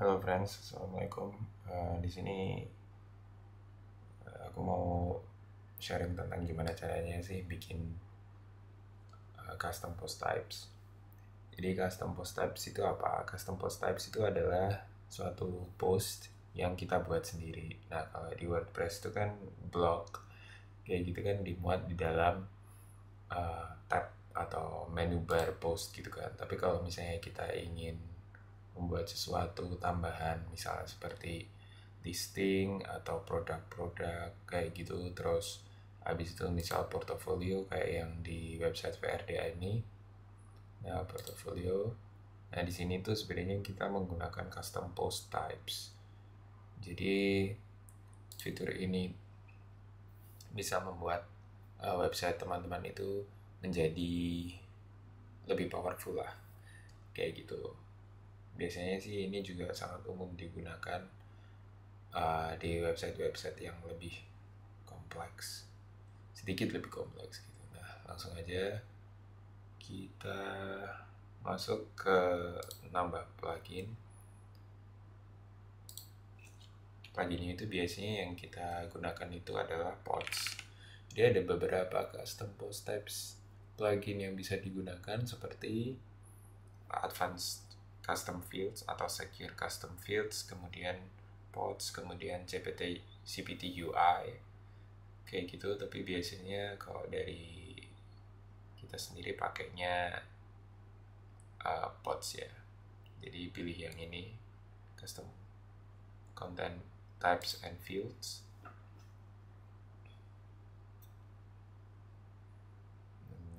Halo friends, assalamualaikum. Di sini aku mau sharing tentang gimana caranya sih bikin custom post types. Jadi custom post types itu apa? Custom post types itu adalah suatu post yang kita buat sendiri. Nah, kalau di WordPress itu kan blog kayak gitu kan dimuat di dalam tab atau menu bar post gitu kan. Tapi kalau misalnya kita ingin membuat sesuatu tambahan, misalnya seperti listing atau produk-produk kayak gitu, terus habis itu misal portofolio kayak yang di website VRDA ini. Nah, portofolio. Nah, di sini tuh sebenarnya kita menggunakan custom post types. Jadi fitur ini bisa membuat website teman-teman itu menjadi lebih powerful lah, kayak gitu. Biasanya sih ini juga sangat umum digunakan di website-website yang lebih kompleks, sedikit lebih kompleks gitu. Nah, langsung aja kita masuk ke nambah plugin. Pluginnya itu biasanya yang kita gunakan itu adalah Pods. Dia ada beberapa custom post types plugin yang bisa digunakan seperti Advanced Custom Fields atau Secure Custom Fields, kemudian Pods, kemudian CPT UI kayak gitu. Tapi biasanya kalau dari kita sendiri pakainya Pods ya. Jadi pilih yang ini, Custom Content Types and Fields.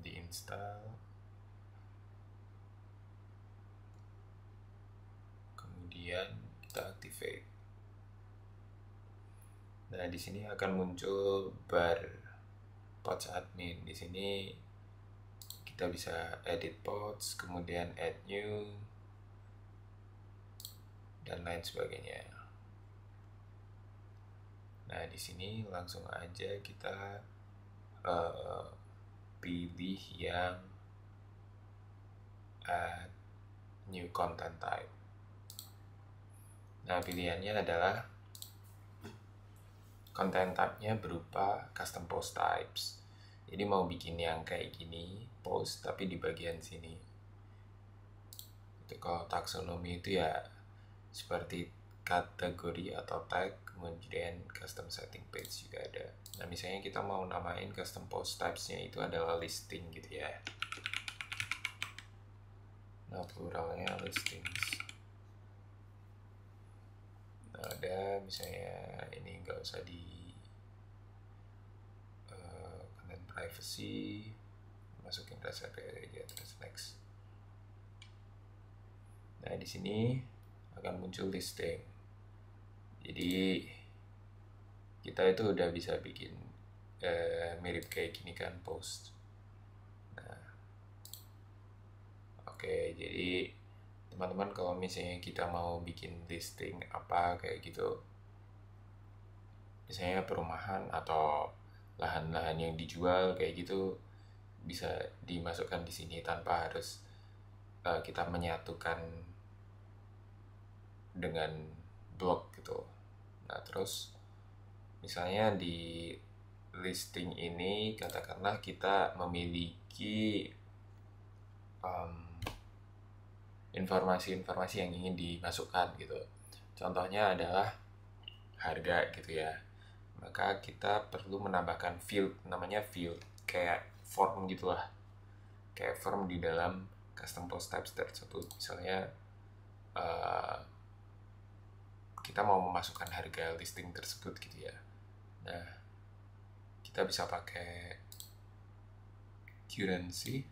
Diinstal, kemudian kita activate. Nah, di sini akan muncul bar pods admin. Di sini kita bisa edit pods, kemudian add new, dan lain sebagainya. Nah, di sini langsung aja kita pilih yang add new content type. Nah, pilihannya adalah content type-nya berupa custom post types. Jadi mau bikin yang kayak gini, post, tapi di bagian sini. Itu kalau taksonomi itu ya seperti kategori atau tag, kemudian custom setting page juga ada. Nah, misalnya kita mau namain custom post types-nya itu adalah listing gitu ya. Nah, pluralnya listings. Nah, ada misalnya ini nggak usah di content privacy, masukin resep aja, terus next. Nah, di sini akan muncul listing. Jadi kita itu udah bisa bikin mirip kayak gini kan post. Nah, oke, jadi teman-teman kalau misalnya kita mau bikin listing apa kayak gitu, misalnya perumahan atau lahan-lahan yang dijual kayak gitu, bisa dimasukkan di sini tanpa harus kita menyatukan dengan blog gitu. Nah, terus misalnya di listing ini katakanlah kita memiliki informasi-informasi yang ingin dimasukkan gitu. Contohnya adalah harga gitu ya. Maka kita perlu menambahkan field, namanya field, kayak form gitulah. Kayak form di dalam custom post types tersebut. Misalnya kita mau memasukkan harga listing tersebut gitu ya. Nah, kita bisa pakai currency.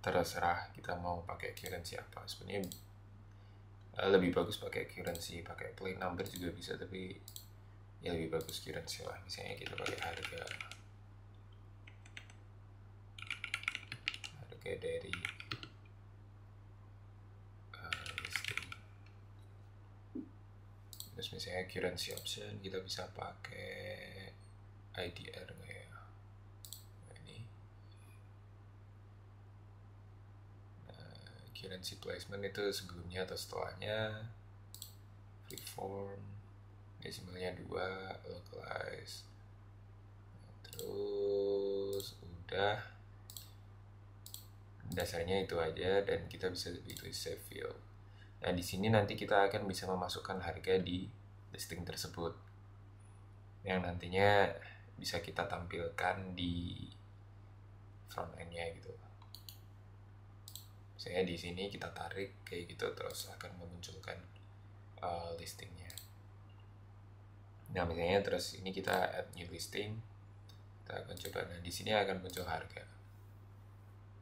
Terserah kita mau pakai currency apa. Sebenarnya lebih bagus pakai currency, pakai plain number juga bisa, tapi ya lebih bagus currency lah. Misalnya kita pakai harga dari listing. Terus misalnya currency option kita bisa pakai IDR nggak ya? Nah, ini currency placement itu sebelumnya atau setelahnya, freeform, decimalnya 2, localize, terus udah, dasarnya itu aja, dan kita bisa tulis save field. Nah di sini nanti kita akan bisa memasukkan harga di listing tersebut, yang nantinya bisa kita tampilkan di front end-nya gitu. Saya di sini kita tarik kayak gitu, terus akan memunculkan listingnya. Nah misalnya terus ini kita add new listing, kita akan coba. Nah di sini akan muncul harga.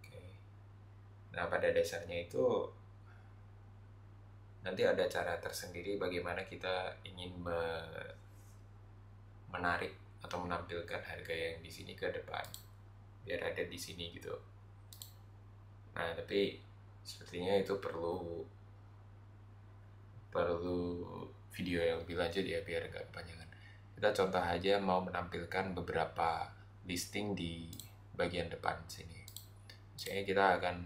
Oke. Nah pada dasarnya itu nanti ada cara tersendiri bagaimana kita ingin menarik atau menampilkan harga yang di sini ke depan biar ada di sini gitu. Nah tapi sepertinya itu perlu video yang lebih lanjut ya, biar nggak kepanjangan. Kita contoh aja mau menampilkan beberapa listing di bagian depan sini. Misalnya kita akan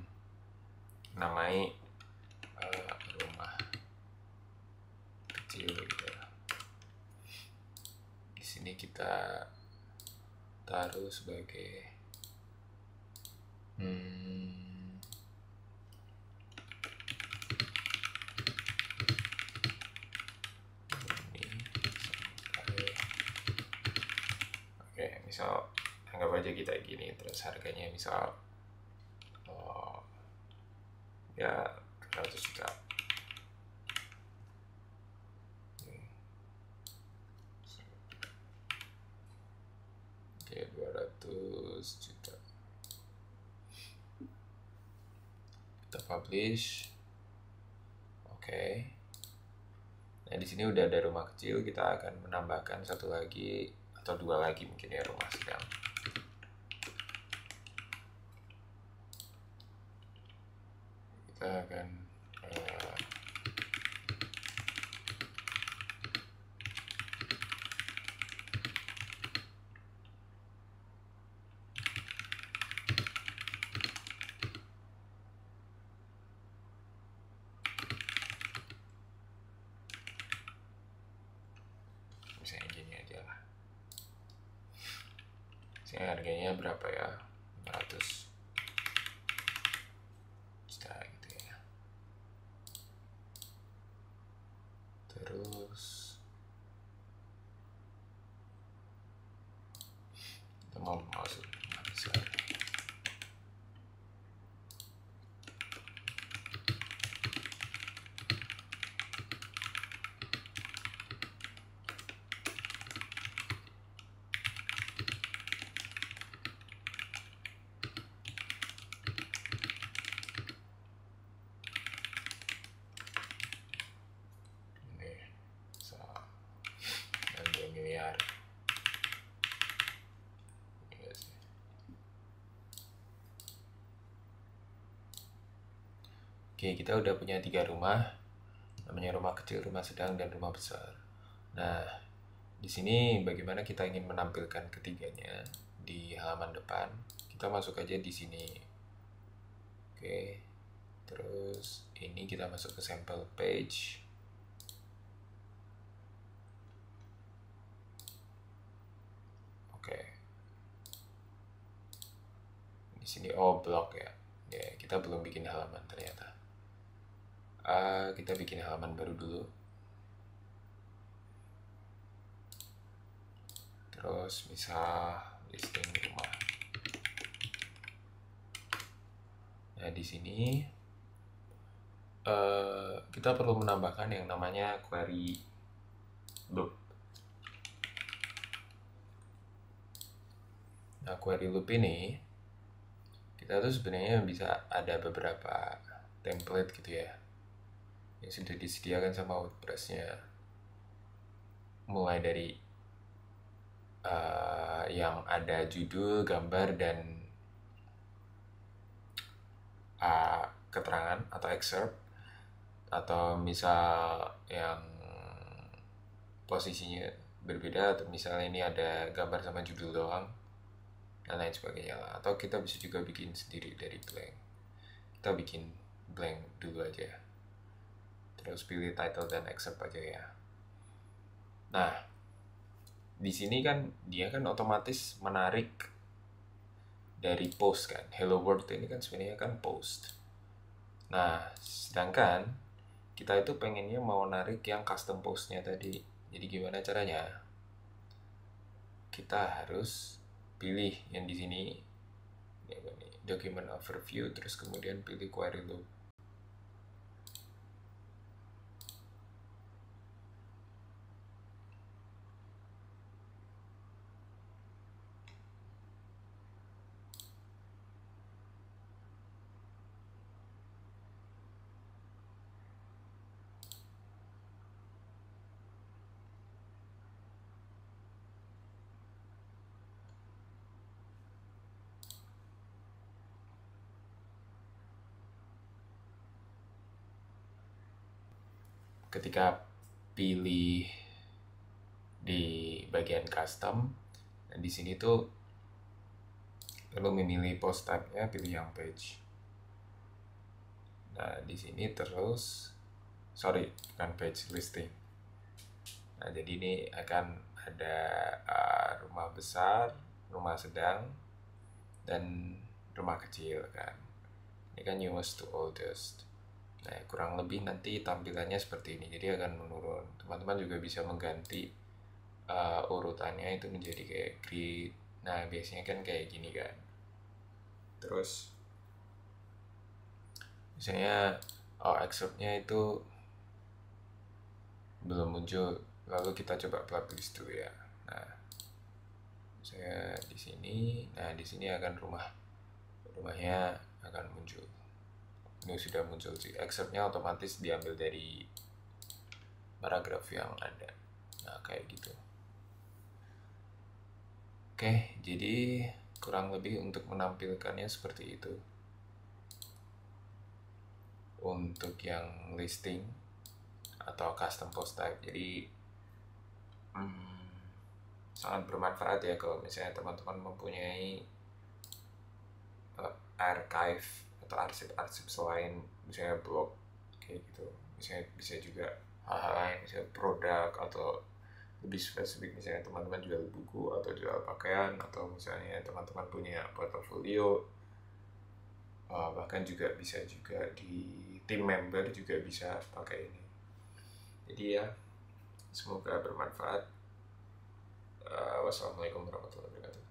namai rumah kecil gitu. Di sini kita taruh sebagai misal anggap aja kita gini, terus harganya misal ya 100 juta. Oke, 200 juta. Kita publish. Oke. Nah di sini udah ada rumah kecil, kita akan menambahkan satu lagi atau dua lagi mungkin ya, rumah sedang. Kita akan misalnya gini aja lah. Misalnya harganya berapa ya, 500 juta gitu ya. Terus kita mau masuk besar. Oke, kita udah punya 3 rumah, namanya rumah kecil, rumah sedang, dan rumah besar. Nah, di sini bagaimana kita ingin menampilkan ketiganya di halaman depan? Kita masuk aja di sini. Oke, terus ini kita masuk ke sampel page. Oke, di sini blok ya. Ya, kita belum bikin halaman ternyata. Kita bikin halaman baru dulu. Terus misal listing rumah. Nah di sini kita perlu menambahkan yang namanya query loop. Nah query loop ini kita tuh sebenarnya bisa ada beberapa template gitu ya, yang sudah disediakan sama WordPress-nya, mulai dari yang ada judul, gambar, dan keterangan atau excerpt, atau misal yang posisinya berbeda, atau misalnya ini ada gambar sama judul doang, dan lain sebagainya lah. Atau kita bisa juga bikin sendiri dari blank. Kita bikin blank dulu aja, terus pilih title dan accept aja ya. Nah, di sini kan dia kan otomatis menarik dari post kan. Hello world ini kan sebenarnya kan post. Nah, sedangkan kita itu pengennya mau narik yang custom postnya tadi. Jadi gimana caranya? Kita harus pilih yang di sini, document overview, terus kemudian pilih query loop. Ketika pilih di bagian custom, dan di sini tuh perlu memilih post type-nya, pilih yang page. Nah, di sini terus bukan page, listing. Nah, jadi ini akan ada rumah besar, rumah sedang, dan rumah kecil kan. Ini kan newest to oldest. Nah, kurang lebih nanti tampilannya seperti ini. Jadi akan menurun. Teman-teman juga bisa mengganti urutannya itu menjadi kayak grid. Nah, biasanya kan kayak gini kan. Terus misalnya excerpt-nya itu belum muncul, lalu kita coba publish dulu ya. Nah, saya di sini. Nah, di sini akan rumahnya akan muncul. Ini sudah muncul sih. Excerpt-nya otomatis diambil dari paragraf yang ada. Nah, kayak gitu. Oke, jadi kurang lebih untuk menampilkannya seperti itu. Untuk yang listing atau custom post type, jadi sangat bermanfaat ya kalau misalnya teman-teman mempunyai archive atau arsip-arsip selain misalnya blog kayak gitu. Misalnya bisa juga hal-hal lain, misalnya produk, atau lebih spesifik misalnya teman-teman jual buku atau jual pakaian, atau misalnya teman-teman punya portofolio, bahkan juga bisa juga di tim member juga bisa pakai ini. Jadi ya, semoga bermanfaat. Wassalamualaikum warahmatullahi wabarakatuh.